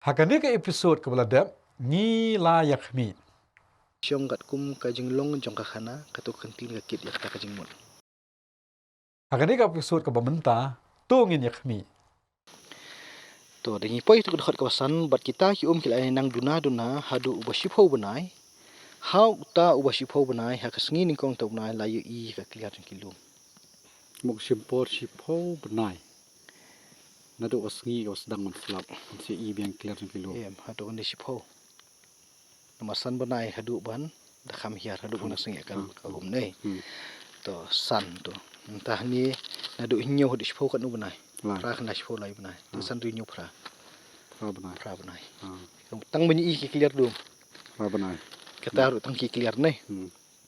Hakani ke episode ke beladap ni layak mi. Siong kat kum kajing long jong kakana katu kentin kakit ya kata kajing mut. Hakani ke episode ke bementa tungin yak mi. To dengi poi tu dekat kawasan bat kita ki kila nang duna hadu ubashipho benai. How ta ubashipho benai ha kasngi ni kong tau benai layu i ka kliar kilum. Mục simpor sipo benai. Nado wasngi was sedang menselap. Si i biang clear ng kilo. Em hadu ni shipho. Namasan benai hadu ban dakam hiar hadu ban sengi kan kalum nei. To san to. Entah ni nadu hinyo hadu shipho kan benai. Pra kan shipho lai benai. Tu san rinyo pra. Pra benai. Pra benai. Tang bunyi i ki kliar dum. Pra benai. Kata haru tang ki kliar nei.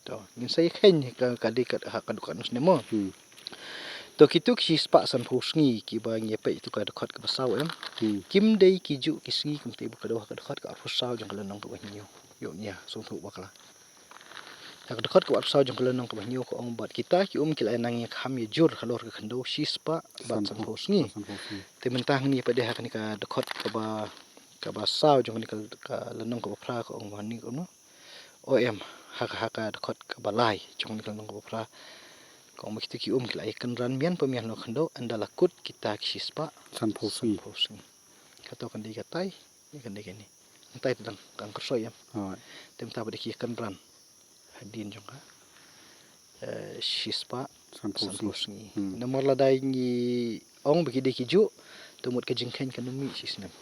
To ngin saya khen ka kadi ka kadukan us nemo. To kitu ki spak san pusngi ki ba nyepe itu ka dekat ke basau em. Kim dei ki ju ki sngi kum te bu ka dekat ka pusau jang kelenong ke banyu. Yo nya sung thu bakla. Ya ka dekat ka pusau jang kelenong ke banyu ko ong bat kita ki kila nang yak ham ye jur halor ke khendo si spak bat san pusngi. Te mentang ni pada ha kan ka dekat ka ba sau jang ka lenong ke pra ko ong wani ko no. O em haka dekat ka balai jang kelenong ke pra. Kau mesti ki kila ikan ran mian pemian lo khendo andala kut kita kispa San posngi. Kata kan dia katai ikan dia ni entai tentang kang kerso ya tem ta bade ki ikan ran hadin jong shispa San posngi nomor ladai ni ong bagi dia kiju tumut ke jingken kan mi sisnam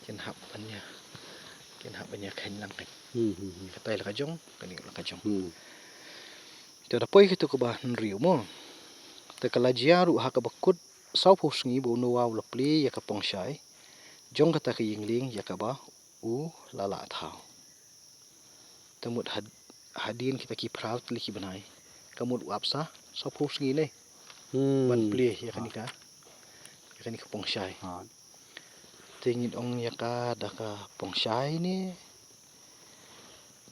ken hap banyak kan lang kan katai la kajong kan la kajong Tiada poi kita ke bahan riu mo. Tekala jiaru haka bakut sau pusngi bo no waw lapli ya ka pongshai. Jong kata ke yingling ya ka ba u lala thau. Temut hadin kita ki proud li ki banai. Kamut wapsa sau pusngi ne. Ban pli ya kanika. Ya kanika pongshai. Tingin ong ya ka da ka pongshai ni.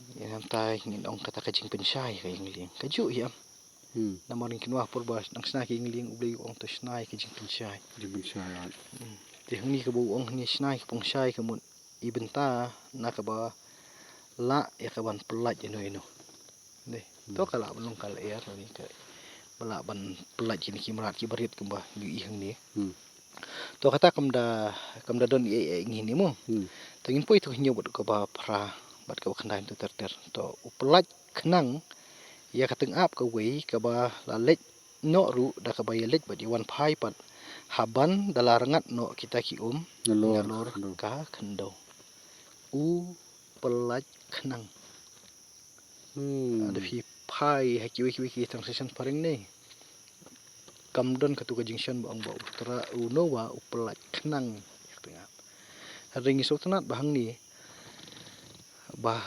Yang tai ngin ong kata ka jing penshai ka yingling. Kaju ya. Namorin kinwa purba nang snai ngling ubli ong to snai ke jing penshai. Jing penshai. Ti hni ka bu ong ni snai pongshai ka mun ibenta na ka ba la ya ka ban pelat ino. Ne. To kala belum kala air ni ka bala ban pelat ni ki marat ki barit ka ba gi ihng ni. To kata kamda don ngini mo. Tangin poi to hinyo bot ka ba pra bat ka khandai tu ter to pelat khnang ya kateng ap ka wei ka ba la lek no ru da ka ba ya lek ba di wan phai pat haban dalarangat no kita ki nalor ka khendo u pelat khnang ada fi phai ha ki wiki translation paring ni kamdon ka tu ka jingshan ba ang ba utara u no wa u pelat khnang ringi sotanat bahang ni bah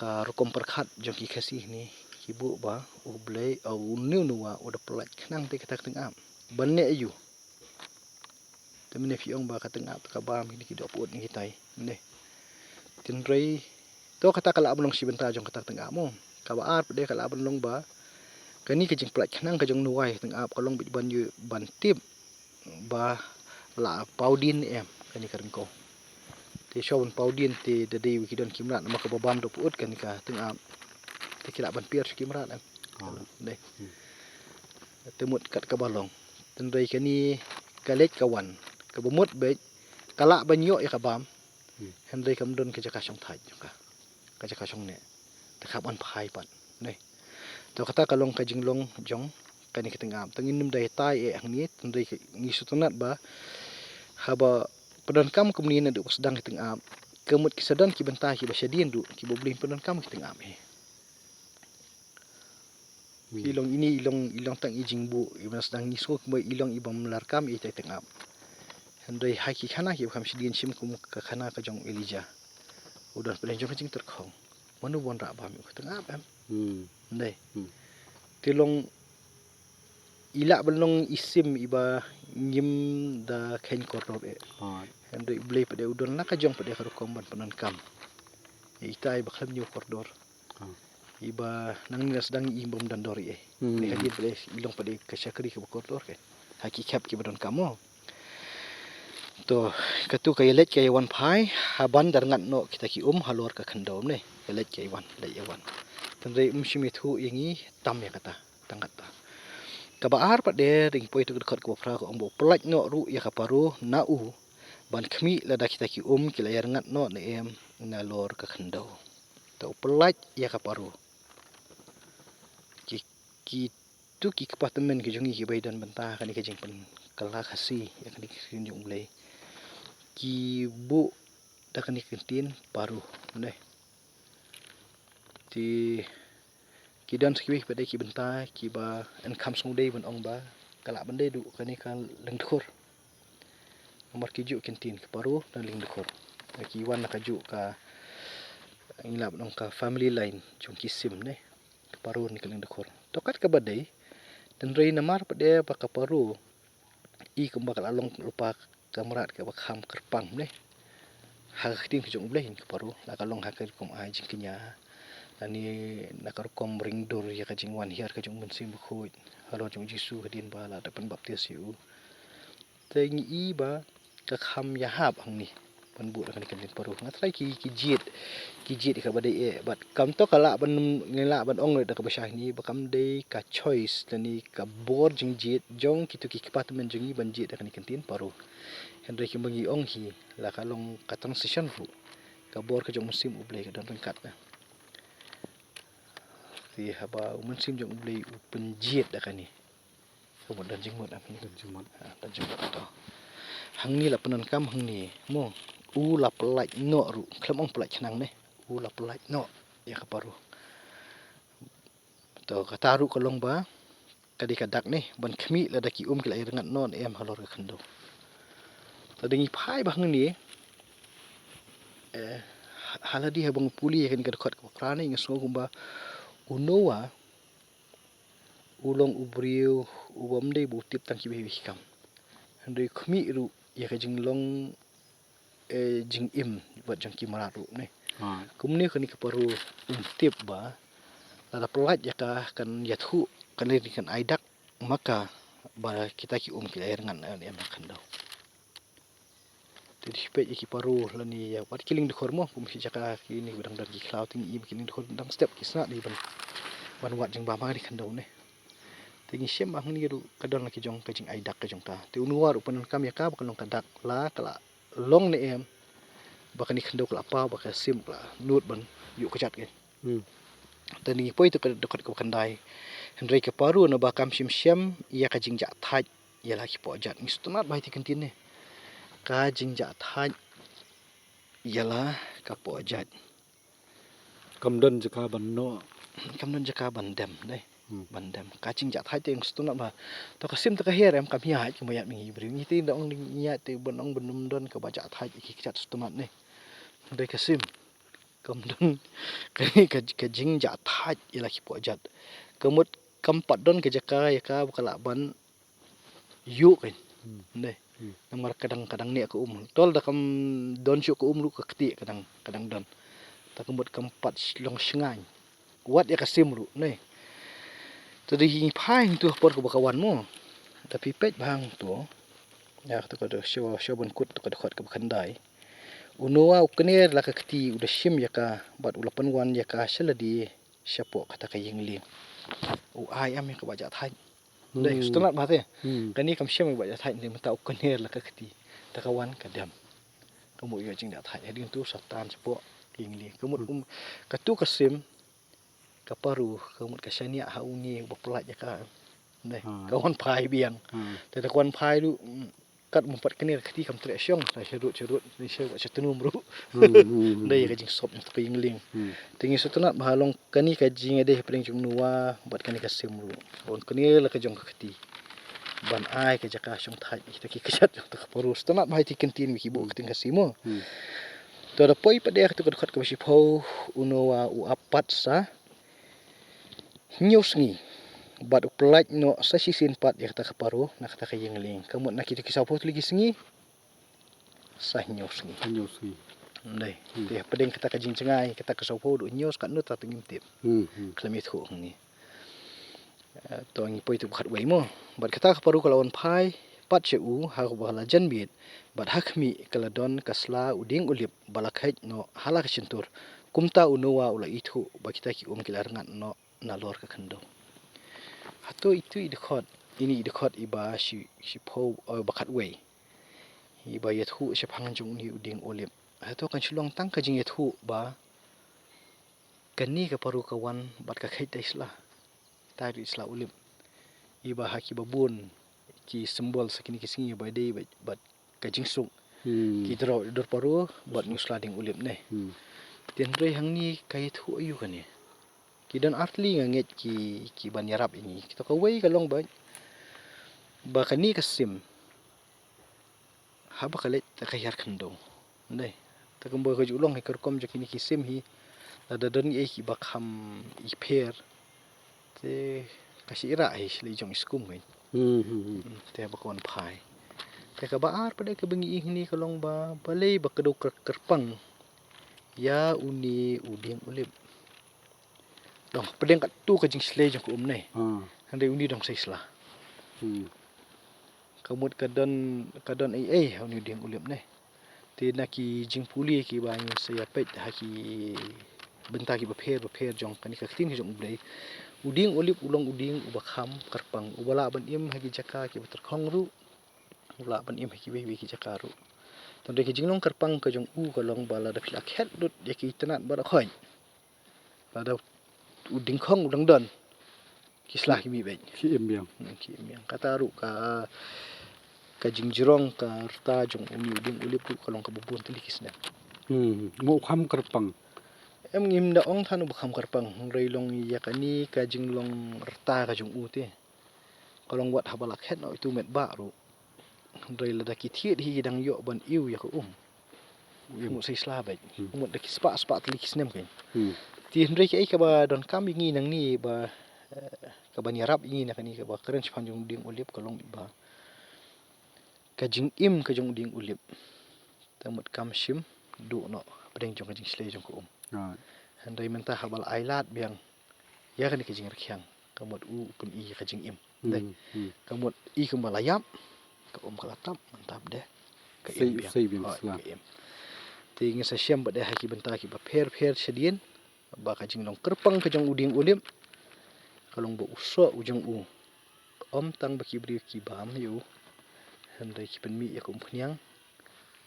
ka rukom perkhat jong ki khasi ni ibu ba ublei au new nuwa udah pelat kenang te kata tengap banne ayu temene fiong ba kata tengap ka ba mi ki doput ni kitai ne tinrei to kata kala abulong si benta jong kata tengap mo ka ba ar de kala abulong ba kani ke jing pelat kenang ka jong nuwai tengap kalong bit ban yu ban tip ba la paudin em kani karengko te shawun paudin te de de wiki don kimrat ma ka babam doput kani ka tengap kila ban pier kimrat em deh temut kat kabalong tendai kani kalet kawan kabumut be kala banyo ya kabam hendai kamdon ke jaka song thai ka jaka song ne takap an phai pat ne to kata kalong ka jinglong jong kani ketengam tengin num dai tai angni tendai ngi sutunat ba haba pedan kam kumni ne du sedang ketengam kemut kisadan ki bentai ki basyadien du ki boblin pedan kam ketengam ilong ini ilong tang ijing bu ibas dang ni sok mo ilong ibam larkam i tai tengap handai haki khana ki kham sidin sim kum ka khana ka jong elija udan pen jong jing terkhong manu bon ra ba mi tengap em ndai tilong ila belong isim iba ngim da khen kotor handai blei pada udon la ka jong pada ka komban penan kam itai ba kham nyu koridor iba nang ni sedang imbom dan dori ni hadir boleh ilong pada ke syakri ke kotor ke haki kap ki badon kamu to katu kay let kay wan phai haban dar ngat no kita ki halor ka khandom ne let kay wan let yawan tandre shimitu yangi tam ya kata tangat ta kabaar pa de ring poi tu dekat ko fra ko ambo pelaj no ru ya kaparu na u ban khmi la da kita ki kila yar ngat no ne em na lor ka khando to pelaj ya kaparu ki tu ki kepatemen ke jongi ki baidan benta kan ke jing pen kala khasi ya kan ki jong le ki bu da kan kentin paru ne ti ki dan skiwi pada ki benta ki ba en kam sung dei ban ong ba kala bende du kan leng khur nomor ki ju kentin ke paru dan leng khur ki wan ka ju ka ngilap nong ka family line jong ki sim ne ke paru ni leng khur tokat ka badai dan rei namar pada pa ka paru I kembak along lupa kamrat ke bakham kerpang ne ha khting jong bleh ke paru la kalong ha ke kom ai jing kenya ani nakar kom ring dor ya ka jing wan hiar ka jong bensim khu halo jong jisu hadin ba la dapan baptis yu teng I ba ka kham ya hab hang ni pan bu kan kan paru ngatrai ki jit ka badai bat kam to kala ban ngela ban ong da ka basah ni bakam dei ka choice tani ka bor jing jit jong kitu ki department jing ban jit da kan kentin paru Henry ki bangi ong hi la kalong ka transition fu ka bor ka jong musim ublei ka dan kat na ti haba musim jong ublei penjit da kan ni kemudian jingmut am ni dan jingmut to hang ni la penan kam hang ni mo u la pelaj no ru klam ong pelaj nang ne u la pelaj no ya ka paru to ka taru kolong ba kadi kadak ne ban khmi la da ki kila ir ngat non em halor ka khando to dingi phai ba hang ni haladi habang puli kan ka khot ka prane ngasgo kumba unowa ulong ubriu ubamde butip tang ki be kam handai khmi ru ya ka jinglong jing im buat jangki mararu ne kumni kan ke paru tip ba la pelaj ya ka kan yathu kan ni kan aidak maka ba kita ki ki air ngan em kan dau jadi pe ki paru la ni ya wat kiling de khormo kum si jaka ki ni bedang dan ki cloud ting I kiling de khor dang step ki sna di ban wat jing ba ma di kan dau ne tingi sem ang ni ru kadon la ki jong ka jing aidak ka jong ta ti unwa ru panan kam ya ka ba kan kadak la kala long ne em bakal ni kendo kala pa bakal sim kala nut ban yuk kechat ke dan ni poi tu dekat ke kandai Henry ke paru na bakam sim ia ka jingja thaj ia la ki po jat ni stunat bai ti kentin ne ka jingja thaj ia la ka po jat cầm đơn cho cả bản nọ kam non jaka bandam dai bandam ka jingja thaj te stunat ba to ka sim to ka her em kam hi ha ki mayat mi bri ni ti dong nya te bonong benum don ka baca thaj ki kechat stunat ne Henry ke sim kemudian ke jing ja thaj ila ki po jat kemut kampat don ke jaka ya ka bakala ban yu kan ne namar kadang-kadang ni aku tol da kam don syu ku lu ka kti kadang don ta kemut kampat long shngai wat ya ka sim ru ne tadi hi phai tu por ko bakawan mo tapi pet bang tu ya tu ko do show ban kut tu ko khot ka khandai unowa ukner la ka kti udah shim ya ka bat ulapan wan ya ka shaladi syapo kata ka yingli u ai am ka baja thai dai stunat ba te kani kam shim baja thai ni mata ukner la ka kti ta ka wan ka dam kamu ya jing da thai hedin tu satan syapo yingli kamu ka tu ka sim ka paru kamu ka shania ha ungi baplat ya ka dai ka wan phai biang te ta wan phai du kat mumpat kenir kati kam tre syong sa cerut ni syau setunum ru dai ka jing sop ka yingling tingi setunat bahalong kani ka jing ade pring jung nuwa bat kani ka sim ru on kani la ka jong ka kati ban ai ka jaka syong thai kita ki kechat ta ka paru setunat bahai ti kentin mi ki bo keting ka simo to da poi pade ka tu ka khat ka si phau unowa u apat sa nyusngi bat uplaj no sa sisin pat ya kata kaparu na kata ka yingling kamu nak kita kisah pot lagi sengi sah nyos ni ndai dia pedeng kata ka jing cengai kata ka sopo du nyos kat nu ta tengim tip klemit ho ni to ngi poi tu khat wei mo bat kata kaparu kalawan phai pat cheu ha bala janbit bat hakmi kaladon kasla uding ulip balakhait no halak chintur kumta unuwa ula ithu bakita ki kilarngat no nalor ka khando hato itu idkhot iba si pho bakat wei iba yathu sephangan jung ni uding ulip hato kan chulong tang ka jing yathu ba kani ka paru kawan bat ka khait isla tari isla ulip iba haki babun ki simbol sakini kisingi ba dei bat ka jingsung ki dro dor paru bat nusla ding ulip ne tenre hangni kayat hu ayu kani kidan artli nganget ki ban yarap ini kita ka wei kalong ba kani kasim haba kalet ta kayar khando ne ta kumbo ka julong he kerkom jakini kisim hi ada don e ki bakham I pher te kasira ai sli jong iskum ngai te bakon phai te ka baar pada ke bengi ini kalong ba balei ba kedau kerpang ya uni uding ulip dong pedeng kat tu ka jing slei jong ne hande uni dong seisla kamut kadon ai uni uding ulip ne te naki jing puli ki ba nyu saya pet haki bentar ki ba pher jong kani ka tin jong blei uding ulip ulong uding ubakham kerpang ubala ban im hagi jaka ki beter khongru ula ban im hagi we ki jaka ru ton de ki jinglong kerpang ka jong kalong bala da phila khet dut ye ki tanat ba khoi ada uding khong udang don kislah ki mi be ki embiang ki miang kata ru ka jingjrong ka rta jong uding ulip ku kalong ka bubun tu kisna mo kham kerpang em ngim da ong thanu bakham kerpang reilong yakani ka jinglong rta ka jong te kalong wat habala khet no itu met ba ru reila da ki thiet hi dang yo ban iu ya ko mu sei sla ba mu da ki spa tli kisnem kain ti hendrei ki ai ka ba don kam ngi nang ni ba ka ban yarap ngi na kani ka ba keren chpan jong ding ulip kalong ba ka jing im ka jong ding ulip tamut kam shim du no pedeng jong ka jing slei jong ko handai mentah habal ailat biang ya kan ke jing rkhyang kamut pun I ka jing im dai kamut I kembalayap ka kalatap mantap deh ka im biang sei biang sla tingi sa syam bade haki benta ki ba pher sedien ba ka jing long kerpang ka jong uding ulip kalong bo uso ujung tang ba ki bri ki bam yu handai ki pen mi ya ko phnyang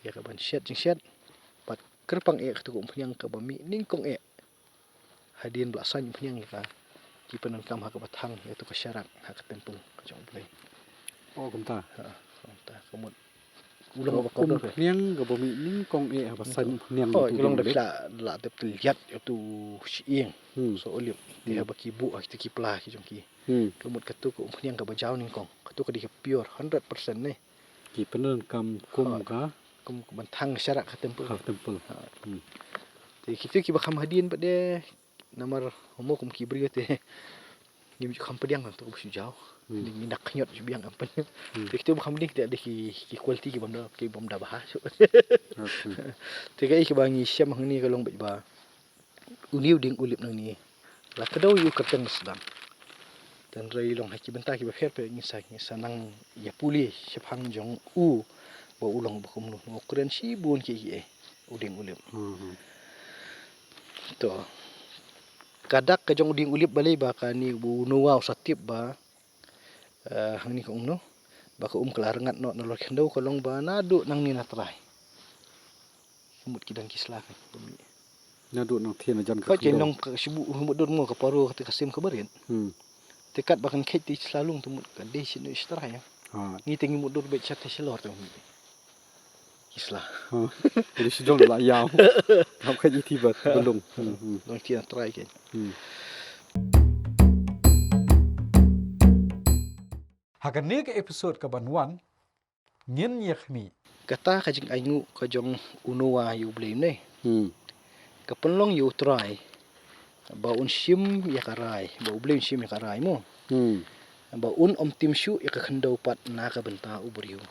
ya ka ban shet jing shet pat kerpang tu ko phnyang ka ba mi ning kong hadien belasan phnyang ka ki penan kam ha ka bathang ya tu ka syarat ha ka tempung ka jong blai kumta ta kamut ulang ba kodor niang ga bomi ning kong basan niang ulang da la tep liat tu sieng so olip dia ba ki bu ki ki pla ki jong ki kamut ka tu ko phnyang ka ba jaw ning kong ka tu ka di pure 100% ne ki penan kam kum ka kum bathang syarat ka tempung te kita ki ba kham hadien ba de namar homo kum ki bri te ni kham pediang tu bu jaw ni nak nyot biang apa te kita kham dik de ki quality ki bom da bah te ga ki ba ngi syam hang ni ka long ba uniu ding ulip nang ni la ka dau yu ka teng sedang dan rei long haki benta ki ba pher pe ngi sanang ya puli syphang jong ba ulong ba kum no kren si bun ki uding ulip to kadak ka jong uding ulip balai ba ka ni bu nuwa satip ba hang ni ko no ba ko kelarengat no nalor kendo ko long ba nadu nang ni natrai mut kidang kisla nadu nang thien jan ka jenong ka sibu mut dor mo ka paru ka kasim ka berin tekat bakan khet ti slalung tu mut ka de sinu istrai ya ni tengi mut dor be chat selor tu kisla jadi sidong la yaw kam ka jiti bat belum nang ti natrai ke Hagani ke episode ke banwan ngin yakhmi kata ka jing aingu ka jong unuwa yu blame ne ka penlong yu try ba un shim ya karai ba blame shim ya karai mo ba un om tim shu ya ka khandau pat na ka benta ubur yu